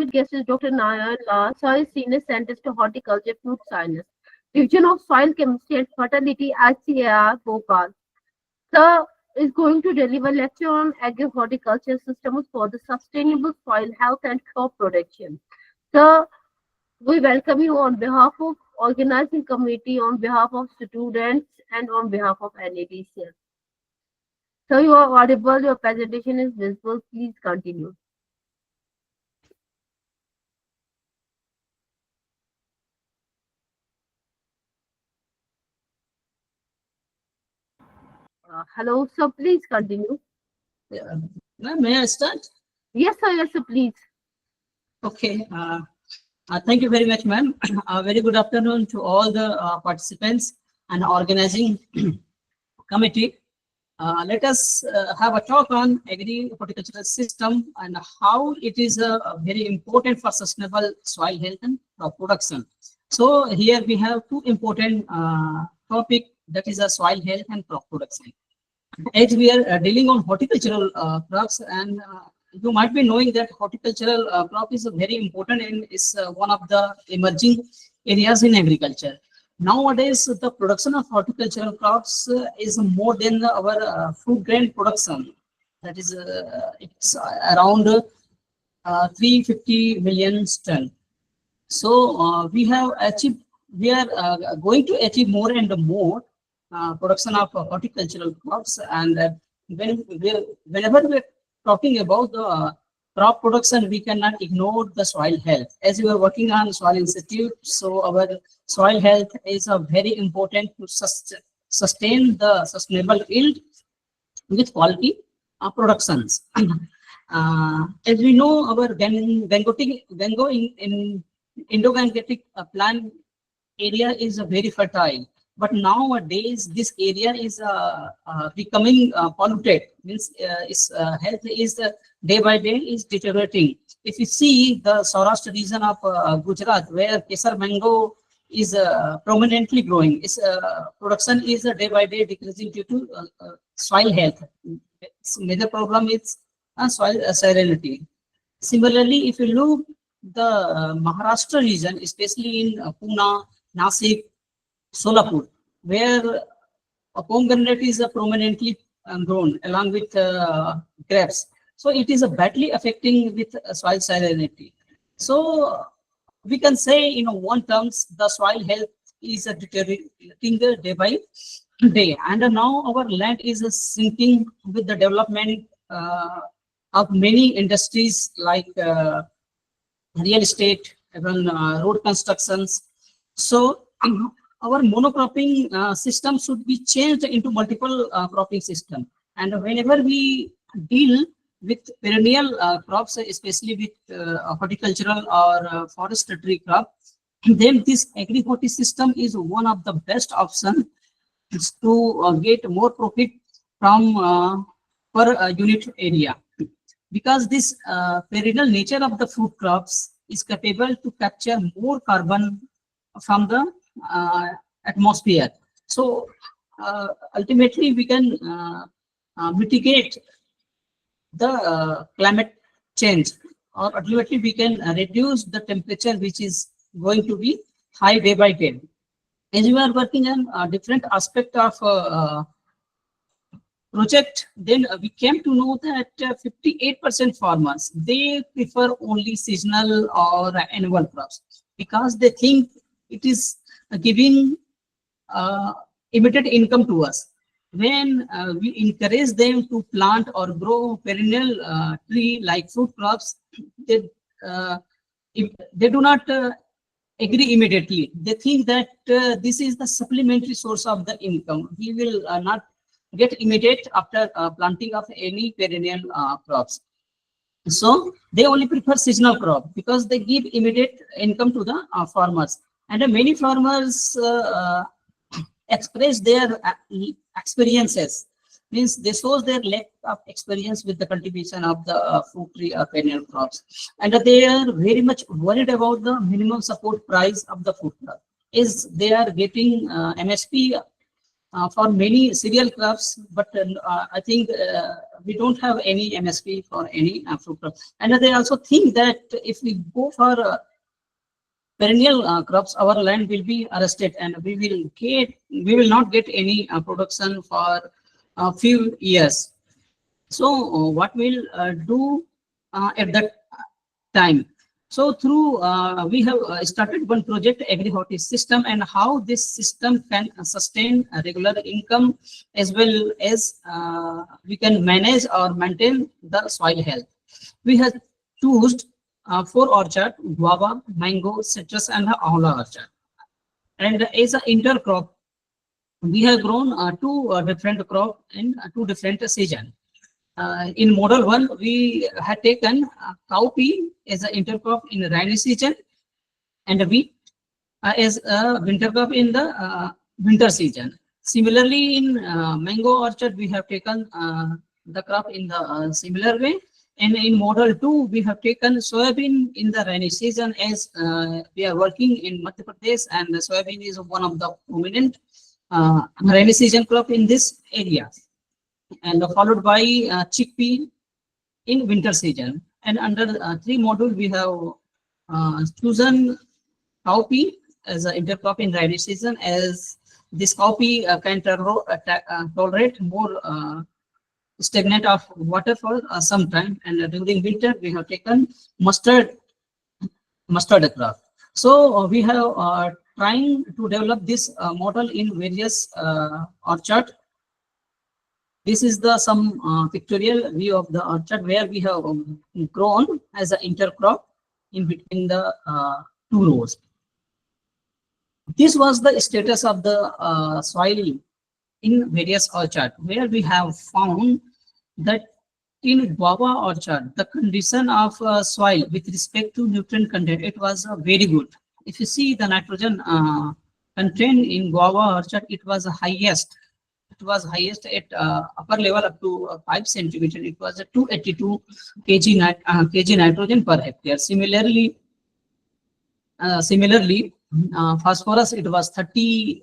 distinguished guest is Dr. Nayan La, Sir is Senior Scientist to Horticulture, Food Science, Division of Soil Chemistry and Fertility at CAR, Bhopal. Sir is going to deliver lecture on agri-horticulture systems for the sustainable soil health and crop production. Sir, we welcome you on behalf of organizing committee, on behalf of students, and on behalf of NADCS. Sir, you are audible, your presentation is visible. Please continue. Hello, sir, please continue. Yeah. May I start? Yes, sir, please. Okay. Thank you very much, ma'am. Very good afternoon to all the participants and organizing committee. Let us have a talk on agri-horticultural system and how it is very important for sustainable soil health and crop production. So here we have two important topic, that is soil health and crop production. As we are dealing on horticultural crops, and you might be knowing that horticultural crop is very important and is one of the emerging areas in agriculture. Nowadays, the production of horticultural crops is more than our food grain production. That is, it's around 350 million tons. So we have achieved, we are going to achieve more and more production of horticultural crops, and whenever we're talking about the crop production, we cannot ignore the soil health. As we are working on soil institute, so our soil health is very important to sustain the sustainable yield with quality productions. As we know, our Indo-Gangetic plant area is very fertile. But nowadays, this area is becoming polluted. Means its health is day by day is deteriorating. If you see the Saurashtra region of Gujarat, where Kesar mango is prominently growing, its production is day by day decreasing due to soil health. Its major problem is soil salinity. Similarly, if you look the Maharashtra region, especially in Pune, Nasik, Solapur, where a pomegranate is prominently grown along with grapes. So it is badly affecting with soil salinity. So we can say in one terms, the soil health is deteriorating day by day. And now our land is sinking with the development of many industries like real estate, even road constructions. So our monocropping system should be changed into multiple cropping system. And whenever we deal with perennial crops, especially with horticultural or forestry crop, then this agri-horti system is one of the best options to get more profit from per unit area. Because this perennial nature of the fruit crops is capable to capture more carbon from the atmosphere. So ultimately we can mitigate the climate change, or ultimately we can reduce the temperature which is going to be high day by day. As we are working on different aspect of project, then we came to know that 58% farmers, they prefer only seasonal or annual crops because they think it is giving immediate income to us. When we encourage them to plant or grow perennial tree like fruit crops, they do not agree immediately. They think that this is the supplementary source of the income. We will not get immediate after planting of any perennial crops. So they only prefer seasonal crop because they give immediate income to the farmers. And many farmers express their experiences, means they show their lack of experience with the cultivation of the fruit tree or perennial crops. And they are very much worried about the minimum support price of the food crop. Is they are getting MSP for many cereal crops, but I think we don't have any MSP for any fruit crop. And they also think that if we go for perennial crops, our land will be arrested, and we will not get any production for a few years. So what we'll do at that time? So through we have started one project, Agri Horti system, and how this system can sustain a regular income, as well as we can manage or maintain the soil health. We have chosen 4 orchard: guava, mango, citrus, and the amla orchard. And as an intercrop, we have grown 2 different crop in 2 different season. In model 1, we had taken cowpea as an intercrop in the rainy season, and wheat as a winter crop in the winter season. Similarly, in mango orchard, we have taken the crop in the similar way. And in model 2, we have taken soybean in the rainy season, as we are working in Madhya Pradesh, and the soybean is one of the prominent rainy season crop in this area, and followed by chickpea in winter season. And under 3 module, we have chosen cowpea as an intercrop in rainy season, as this cowpea can tolerate more stagnant of water for some time. And during winter, we have taken mustard crop. So we have trying to develop this model in various orchard. This is the some pictorial view of the orchard, where we have grown as an intercrop in between the 2 rows. This was the status of the soil in various orchard, where we have found that in guava orchard, the condition of soil with respect to nutrient content, it was very good. If you see the nitrogen content in guava orchard, it was highest. It was highest at upper level up to 5 centimeter. It was 282 kg nitrogen per hectare. Similarly, phosphorus, it was 30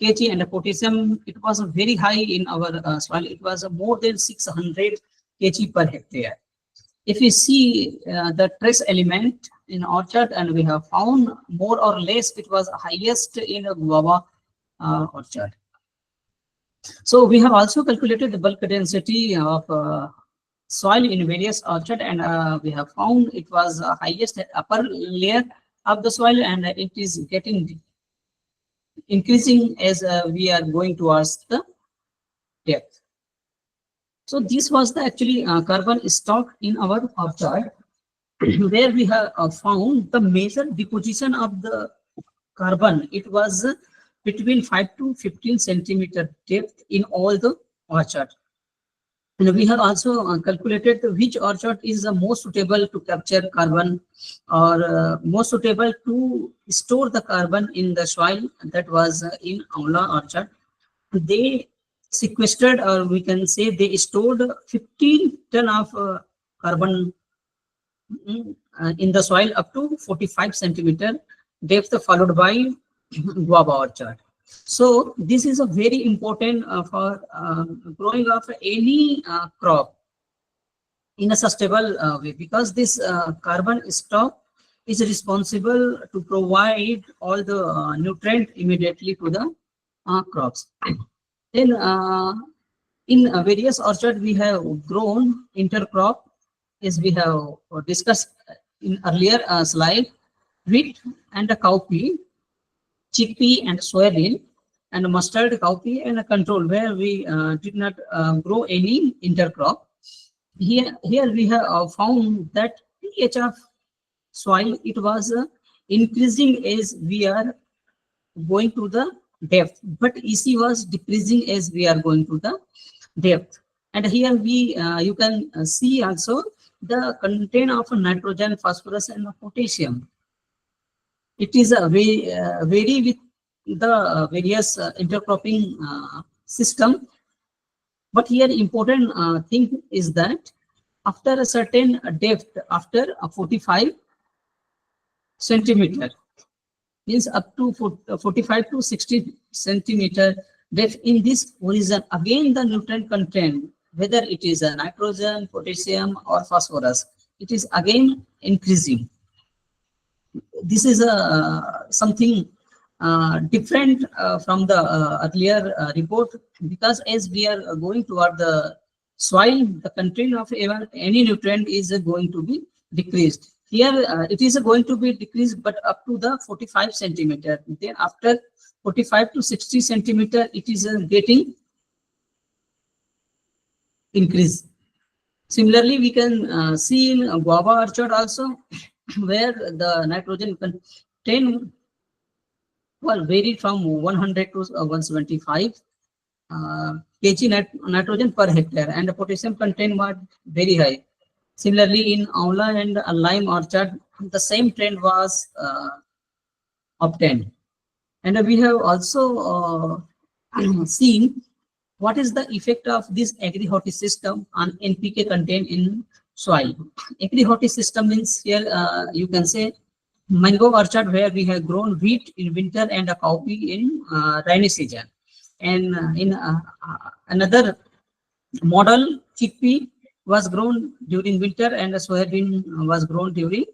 kg, and potassium, it was very high in our soil. It was more than 600 kg per hectare. If you see the trace element in orchard, and we have found more or less it was highest in a guava orchard. So we have also calculated the bulk density of soil in various orchard, and we have found it was highest at upper layer of the soil, and it is getting increasing as we are going towards the depth. So this was the actually carbon stock in our orchard, where we have found the major deposition of the carbon. It was between 5 to 15 centimeter depth in all the orchard. And we have also calculated which orchard is the most suitable to capture carbon, or most suitable to store the carbon in the soil. That was in Amla orchard. They sequestered, or we can say they stored 15 ton of carbon in the soil up to 45 centimeter depth, followed by guava orchard. So this is a very important for growing of any crop in a sustainable way, because this carbon stock is responsible to provide all the nutrient immediately to the crops. Then in various orchard, we have grown intercrop, as we have discussed in earlier slide: wheat and a cowpea, chickpea and soybean, and mustard, cowpea, and a control, where we did not grow any intercrop. Here we have found that pH of soil, it was increasing as we are going to the depth, but EC was decreasing as we are going to the depth. And here we you can see also the content of nitrogen, phosphorus, and potassium. It is a vary with the various intercropping system. But here important thing is that after a certain depth, after 45 centimeter, means up to 45 to 60 centimeter that in this origin, again the nutrient content, whether it is a nitrogen, potassium or phosphorus, it is again increasing. This is a something different from the earlier report, because as we are going toward the soil, the content of even any nutrient is going to be decreased. Here it is going to be decreased, but up to the 45 centimeter. Then after 45 to 60 centimeter, it is getting increase. Similarly, we can see in guava orchard also, where the nitrogen content was varied from 100 to 175 kg nitrogen per hectare, and the potassium content was very high. Similarly, in Aula and lime orchard, the same trend was obtained. And we have also seen what is the effect of this Agri-Horti system on NPK content in soil. Agri-Horti system means here you can say mango orchard, where we have grown wheat in winter and a coffee in rainy season. And in another model, chickpea was grown during winter and soybean was grown during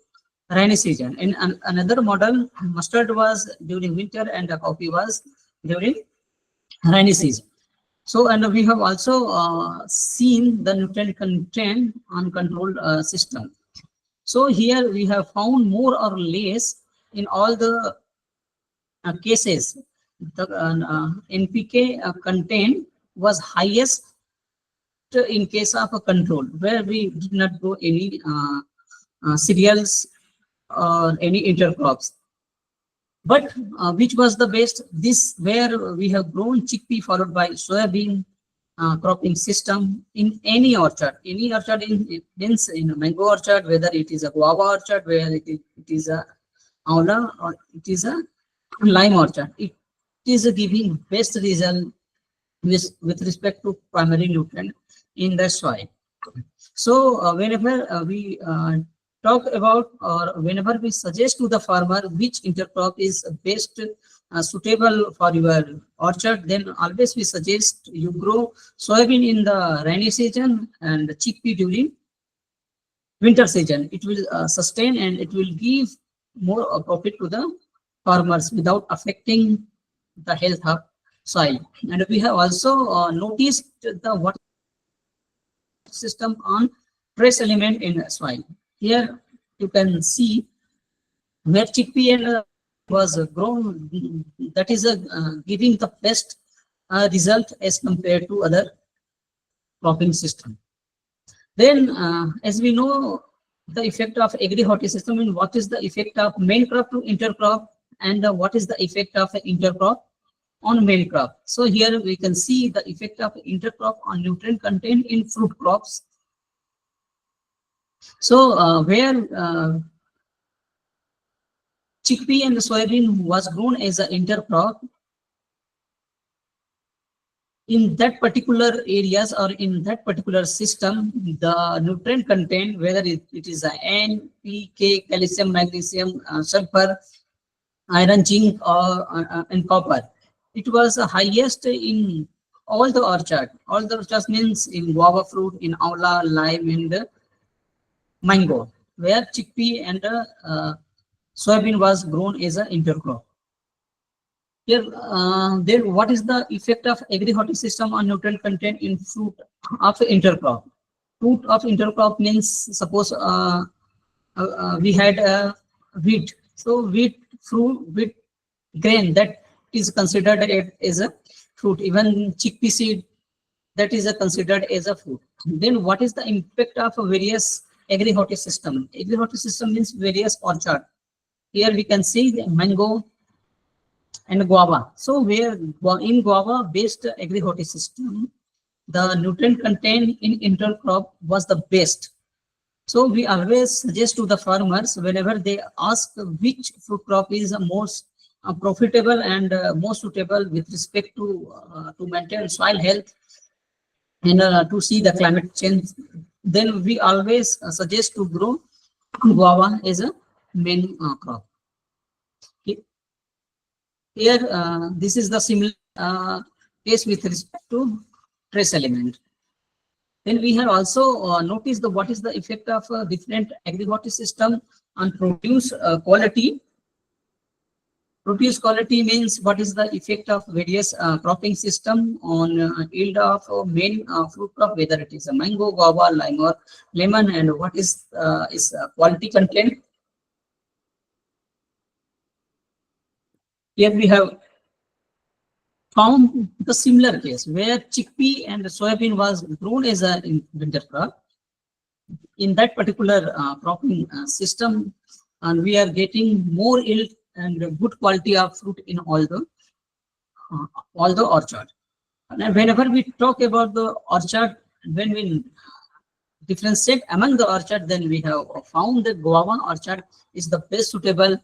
rainy season. In another model, mustard was during winter and the coffee was during rainy season. So, and we have also seen the nutrient content on controlled system. So here we have found more or less in all the cases, the NPK content was highest in case of a control, where we did not grow any cereals or any intercrops. But which was the best? This, where we have grown chickpea followed by soybean cropping system in any orchard. Any orchard means in a mango orchard, whether it is a guava orchard, where it is a aula, or it is a lime orchard. It is giving best result with respect to primary nutrient in the soil. So whenever we talk about, or whenever we suggest to the farmer which intercrop is best suitable for your orchard, then always we suggest you grow soybean in the rainy season and chickpea during winter season. It will sustain and it will give more profit to the farmers without affecting the health of soil. And we have also noticed the water system on trace element in soil. Here you can see where chickpea and was grown, that is giving the best result as compared to other cropping system. Then as we know the effect of Agri-Horti system, and what is the effect of main crop to intercrop, and what is the effect of intercrop on main crop. So here we can see the effect of intercrop on nutrient content in fruit crops. So where chickpea and soybean was grown as an intercrop, in that particular areas or in that particular system, the nutrient content, whether it is a N, P, K, calcium, magnesium, sulfur, iron, zinc, or and copper, it was the highest in all the orchard. All the orchards means in guava fruit, in aula, lime, and mango, where chickpea and soybean was grown as an intercrop. Here, then what is the effect of Agri-Horti system on nutrient content in fruit of intercrop? Fruit of intercrop means, suppose we had wheat. So wheat fruit, wheat grain, that is considered as a fruit. Even chickpea seed, that is considered as a fruit. Then what is the impact of various Agri-Horti system? Agri-Horti system means various orchard. Here we can see the mango and guava. So where in guava based Agri-Horti system, the nutrient content in intercrop was the best. So we always suggest to the farmers, whenever they ask which fruit crop is the most profitable and most suitable with respect to maintain soil health and to see the climate change, then we always suggest to grow guava as a main crop. Here, this is the similar case with respect to trace element. Then we have also noticed what is the effect of different agri system on produce quality. Produce quality means what is the effect of various cropping system on yield of main fruit crop, whether it is a mango, guava, lime, or lemon, and what is quality content. Here we have found the similar case where chickpea and soybean was grown as a winter crop. In that particular cropping system, and we are getting more yield and good quality of fruit in all the orchard. And whenever we talk about the orchard, when we differentiate among the orchard, then we have found that guava orchard is the best suitable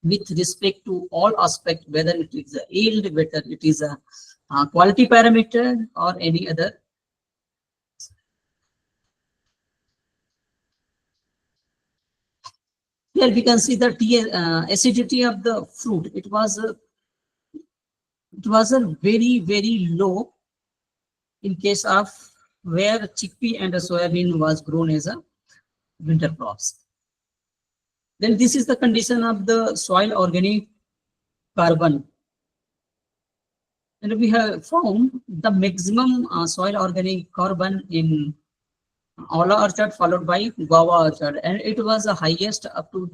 with respect to all aspects, whether it is a yield, whether it is a quality parameter or any other. Here we can see the acidity of the fruit. It was a very low in case of where chickpea and soybean was grown as a winter crops. Then this is the condition of the soil organic carbon. And we have found the maximum soil organic carbon in Aula orchard followed by guava orchard, and it was the highest up to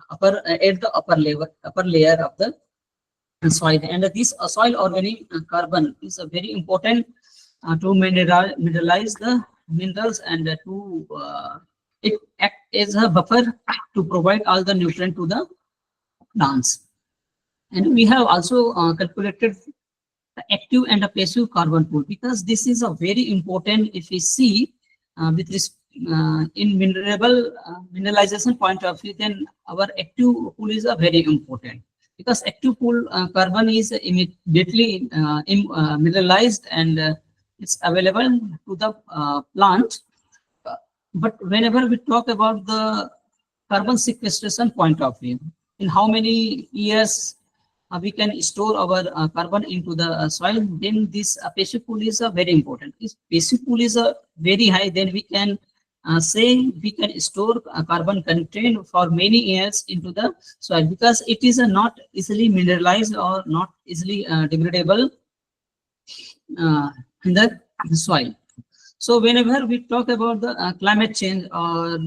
at the upper layer of the soil. And this soil organic carbon is a very important to mineralize the minerals and to it act as a buffer to provide all the nutrient to the plants. And we have also calculated the active and the passive carbon pool, because this is a very important if we see with this in mineralization point of view, then our active pool is a very important, because active pool carbon is immediately mineralized and it's available to the plant. But whenever we talk about the carbon sequestration point of view, in how many years we can store our carbon into the soil, then this passive pool is very important. If passive pool is very high, then we can say we can store carbon content for many years into the soil, because it is not easily mineralized or not easily degradable in the soil. So whenever we talk about the climate change, or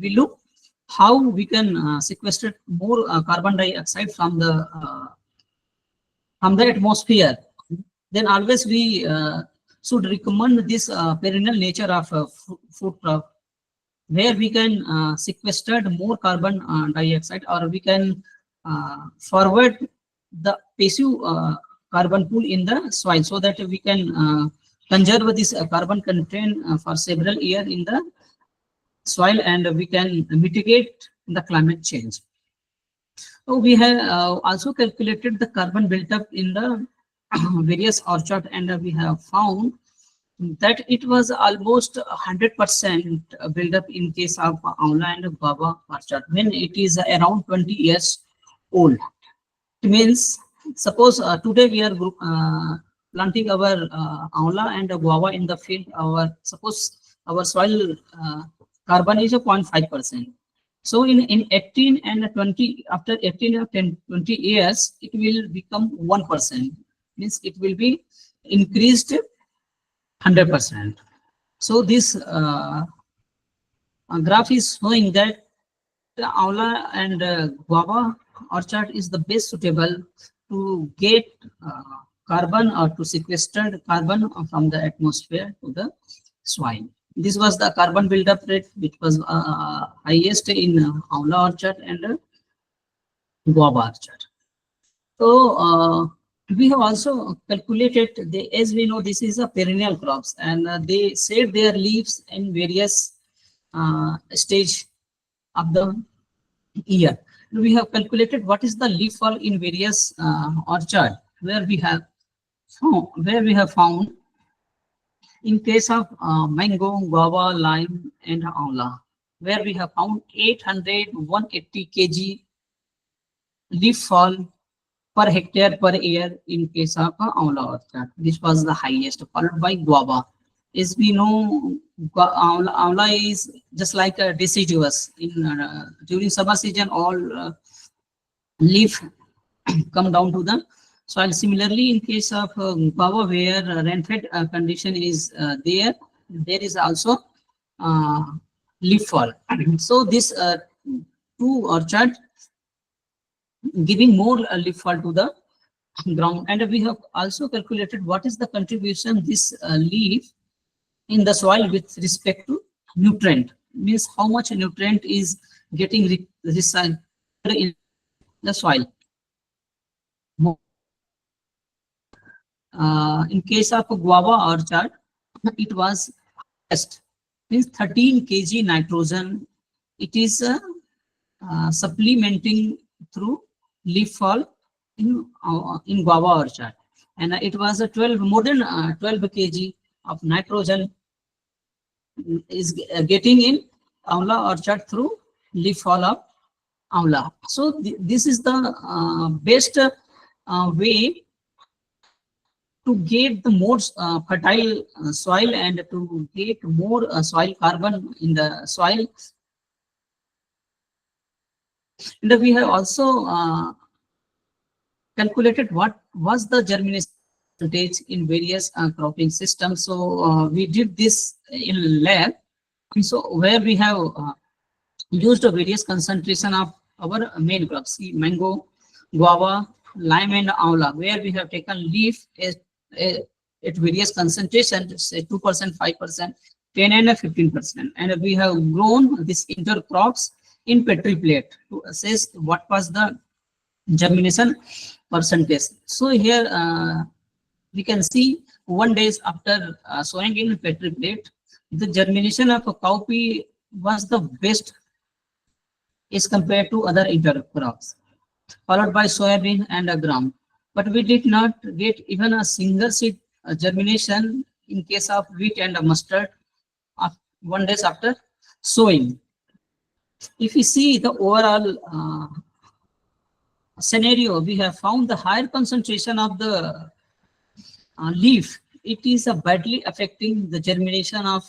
we look how we can sequester more carbon dioxide from the atmosphere, then always we should recommend this perennial nature of food crop, where we can sequester more carbon dioxide, or we can forward the passive carbon pool in the soil, so that we can conserve this carbon content for several years in the soil, and we can mitigate the climate change. So we have also calculated the carbon built up in the various orchard, and we have found that it was almost 100% build up in case of Amla and Guava orchard when it is around 20 years old. It means, suppose today we are planting our Amla and Guava in the field. Suppose our soil carbon is 0.5%. So in 18 and 20, after 18 or 10, 20 years, it will become 1%. Means it will be increased 100%. So this graph is showing that the Aula and Guava orchard is the best suitable to get carbon or to sequester carbon from the atmosphere to the soil. This was the carbon buildup rate, which was highest in Aula orchard and Guava orchard. So we have also calculated, as we know, this is a perennial crops, and they shed their leaves in various stage of the year. We have calculated what is the leaf fall in various orchard, where we have found in case of mango, guava, lime, and Aula, where we have found 800-180 kg leaf fall per hectare per year in case of Amla orchard. This was the highest, followed by guava. As we know, Amla is just like a deciduous. During summer season, all leaf come down to the soil. Similarly, in case of guava, where rain-fed condition is there is also uh, leaf fall. So this two orchard giving more leaf fall to the ground. And we have also calculated what is the contribution this leaf in the soil with respect to nutrient, means how much nutrient is getting recycled in the soil. In case of guava orchard, it was test, means 13 kg nitrogen. It is supplementing through leaf fall in guava orchard, and it was a 12 more than 12 kg of nitrogen is getting in Amla orchard through leaf fall of Amla. So this is the best way to get the more fertile soil and to get more soil carbon in the soil. And we have also calculated what was the germination percentage in various cropping systems. So we did this in lab. So where we have used a various concentration of our main crops, see, mango, guava, lime, and amla, where we have taken leaf at various concentrations, say 2%, 5%, 10 and 15%, and we have grown these intercrops in Petri plate to assess what was the germination percentage. So here we can see 1 day after sowing in Petri plate, the germination of a cowpea was the best is compared to other intercrops, followed by soybean and a gram. But we did not get even a single seed germination in case of wheat and mustard 1 day after sowing. If you see the overall scenario, we have found the higher concentration of the leaf. It is badly affecting the germination of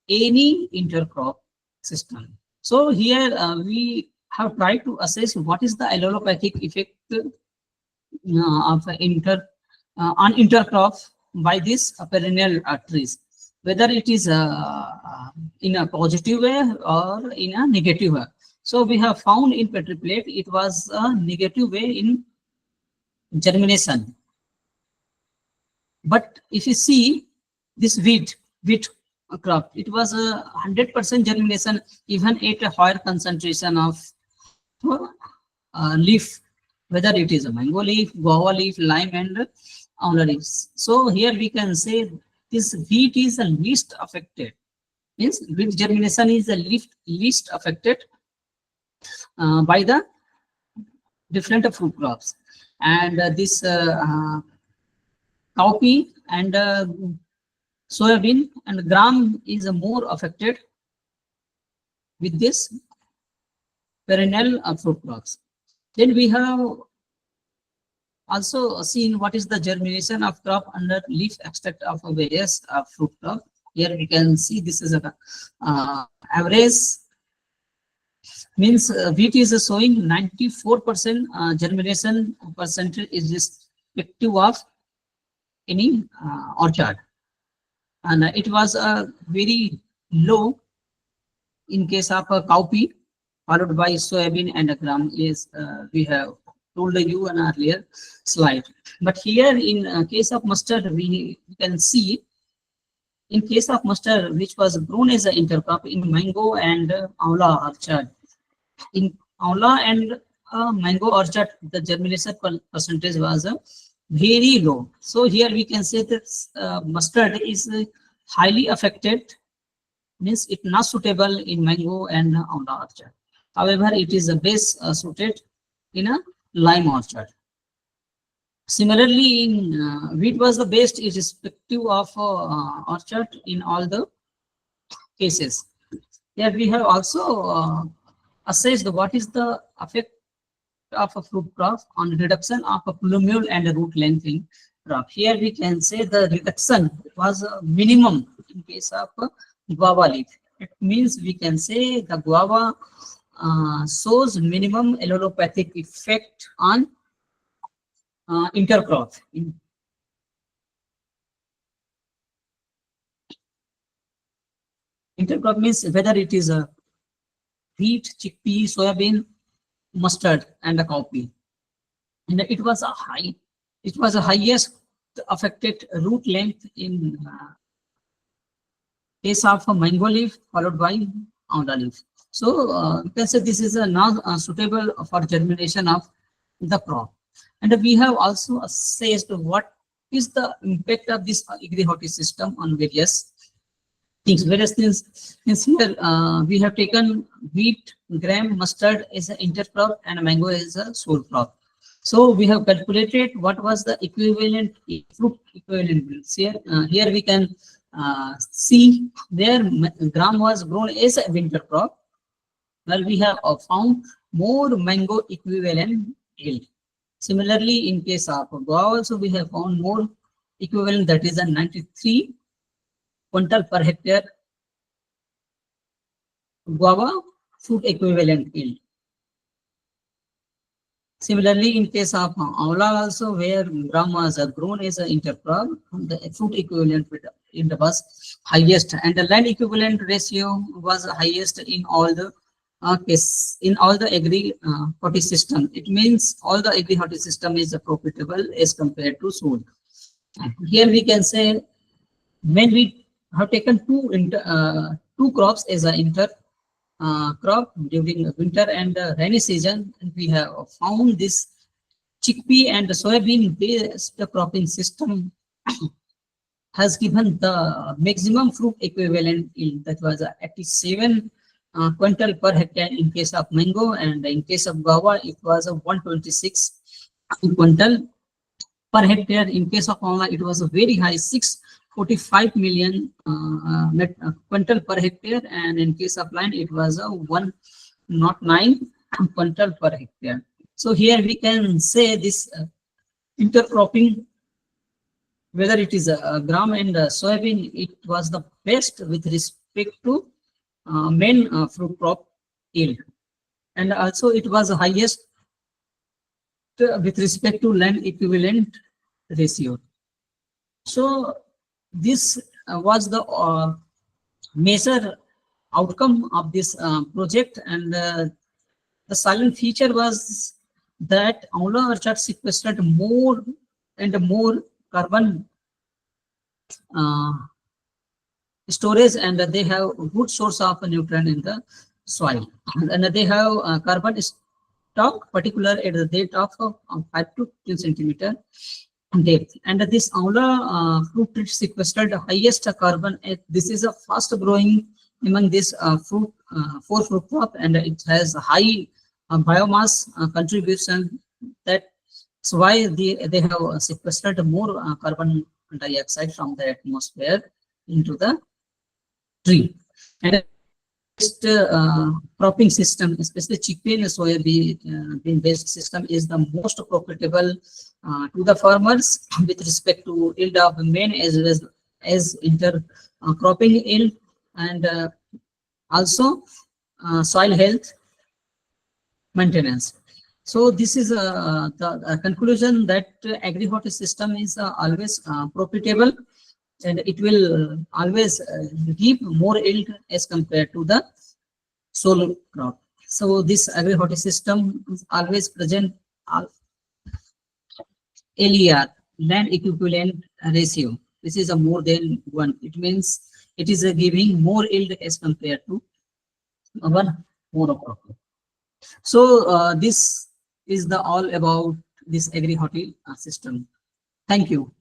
any intercrop system. So here we have tried to assess what is the allelopathic effect of on intercrops by this perennial trees, whether it is in a positive way or in a negative way. So we have found in Petri plate it was a negative way in germination. But if you see this wheat crop, it was a 100% germination even at a higher concentration of leaf, whether it is a mango leaf, guava leaf, lime, and amla leaves. So here we can say this wheat is the least affected, means wheat germination is the least affected by the different fruit crops. And this cowpea and soybean and gram is more affected with this perennial fruit crops. Then we have also seen what is the germination of crop under leaf extract of various fruit crop. Here we can see this is a average, means wheat is showing 94% germination percentage is respective of any orchard, and it was very low in case of a cowpea, followed by soybean and a gram, is we have told you an earlier slide. But here in case of mustard, we can see in case of mustard, which was grown as an intercrop in mango and amla orchard. In amla and mango orchard, the germination percentage was very low. So here we can say that mustard is highly affected, means it not suitable in mango and amla orchard. However, it is best suited in a lime orchard. Similarly, in wheat was the best irrespective of orchard in all the cases. Here we have also assessed what is the effect of a fruit crop on reduction of a plumule and root length in crop. Here we can say the reduction was a minimum in case of guava leaf. It means we can say the guava shows minimum allelopathic effect on intercrop. Intercrop means whether it is a wheat, chickpea, soybean, mustard, and a cowpea. And it was the highest affected root length in case of a mango leaf followed by amla leaf. So you can say this is now suitable for germination of the crop. And we have also assessed what is the impact of this agri system on various things. Various things. Means here we have taken wheat, gram, mustard as an intercrop and mango as a sole crop. So we have calculated what was the equivalent fruit equivalent yields. Here we can see where gram was grown as a winter crop. Well, we have found more mango equivalent yield. Similarly, in case of guava, also we have found more equivalent, that is a 93 quintal per hectare guava fruit equivalent yield. Similarly, in case of amla also, where gram was grown as an intercrop, the fruit equivalent yield was highest, and the land equivalent ratio was highest in all the in all the agri horti system. It means all the agri horti system is profitable as compared to sold. Here we can say when we have taken two crops as an inter crop during winter and rainy season, and we have found this chickpea and soybean based cropping system has given the maximum fruit equivalent yield, that was 87 quintal per hectare in case of mango, and in case of guava it was 126 quintal per hectare. In case of amla it was a very high 645 million quintal per hectare, and in case of lime it was a 109 quintal per hectare. So here we can say this intercropping, whether it is a gram and soybean, it was the best with respect to main fruit crop yield, and also it was the highest with respect to land equivalent ratio. So this was the major outcome of this project, and the silent feature was that amla orchard sequestered more and more carbon uh, storage, and they have good source of nutrient in the soil, and they have carbon stock particular at the depth of 5 to 10 centimeter depth. And this amla fruit tree sequestered the highest carbon. This is a fast growing among this fruit four fruit crop, and it has high biomass contribution. That's why they have sequestered more carbon dioxide from the atmosphere into the tree. And cropping system, especially chickpea and soybean based system, is the most profitable to the farmers with respect to yield of main as well as inter cropping yield, and also soil health maintenance. So this is the conclusion that agri system is always profitable, and it will always give more yield as compared to the solo crop. So this agri system is always present LER, land equivalent ratio. This is a more than one. It means it is giving more yield as compared to one monocrop. So this is the all about this agri system. Thank you.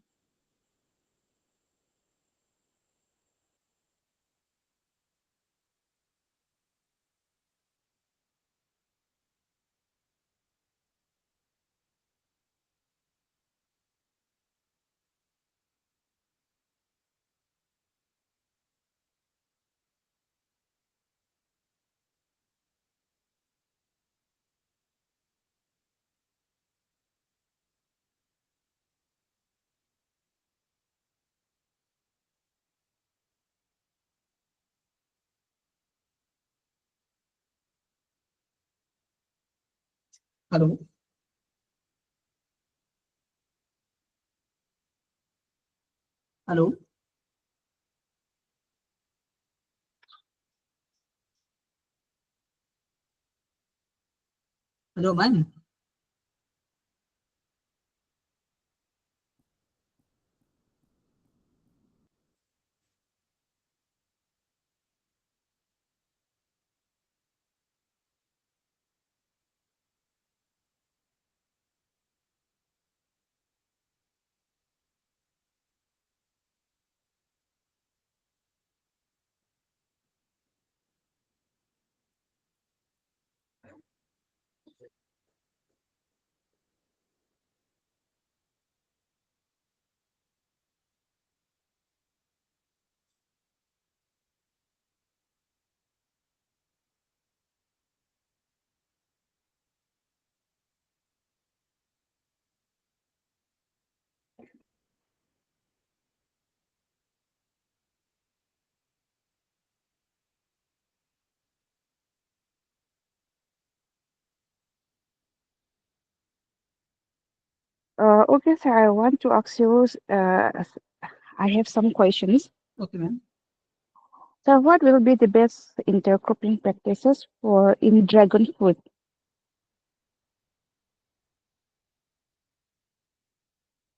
Hello. Hello. Hello, man. Okay, sir, I want to ask you, I have some questions. Okay, ma'am. So, what will be the best intercropping practices for in dragon fruit?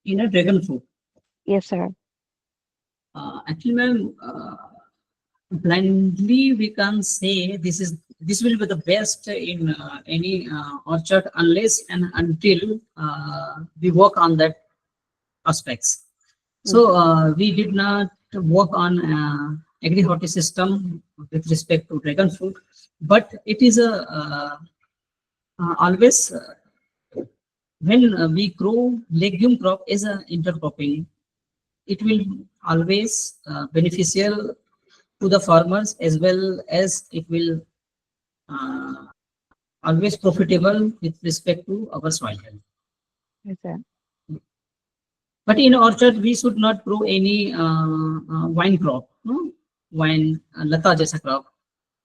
In a dragon fruit. Yes, sir. Actually, ma'am, blindly we can say this will be the best in any orchard unless and until we work on that aspects. So we did not work on agri horti system with respect to dragon fruit, but it is a always when we grow legume crop as a intercropping, it will always beneficial to the farmers as well as it will uh, always profitable with respect to our soil health. Yes, sir. But in orchard, we should not grow any wine crop, no? Wine, lata jaisa crop.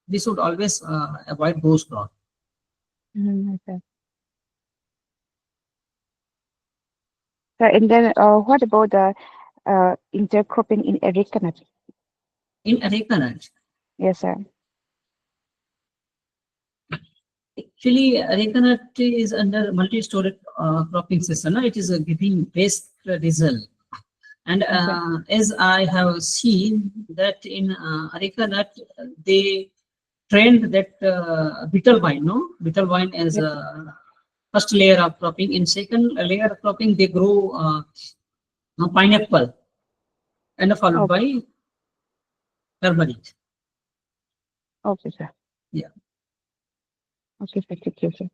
We should always avoid those crop. Yes, sir. So, and then, what about the intercropping in areca nut? In areca nut, Yes, sir. actually, areca nut is under multi-story cropping system. No? It is giving best result. And Yes, sir. as I have seen that in areca nut, they trained that beetle vine, no? Beetle vine as Yes, a first layer of cropping. In second layer of cropping, they grow pineapple and followed okay, by turmeric. okay, sir. Yeah. Okay, sir. Thank you, sir.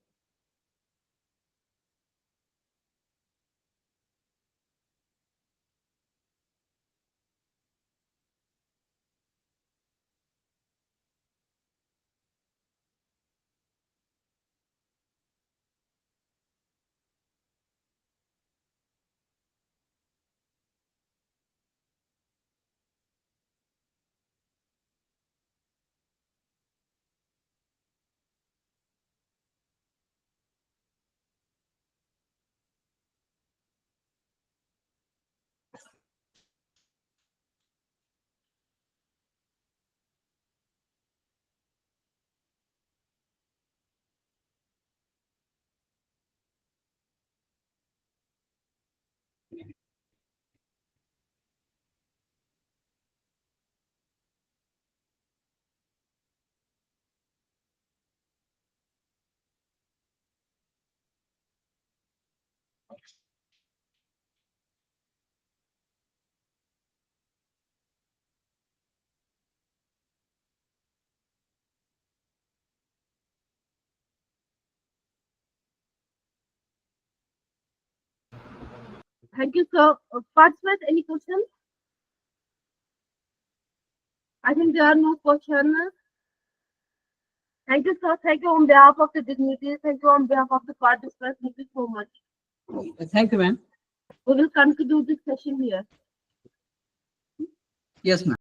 Thank you, sir. Participants, any questions? I think there are no questions. Thank you, sir. Thank you on behalf of the dignitaries. Thank you on behalf of the participants. Thank you so much. Thank you, ma'am. We will conclude this session here. Yes, ma'am.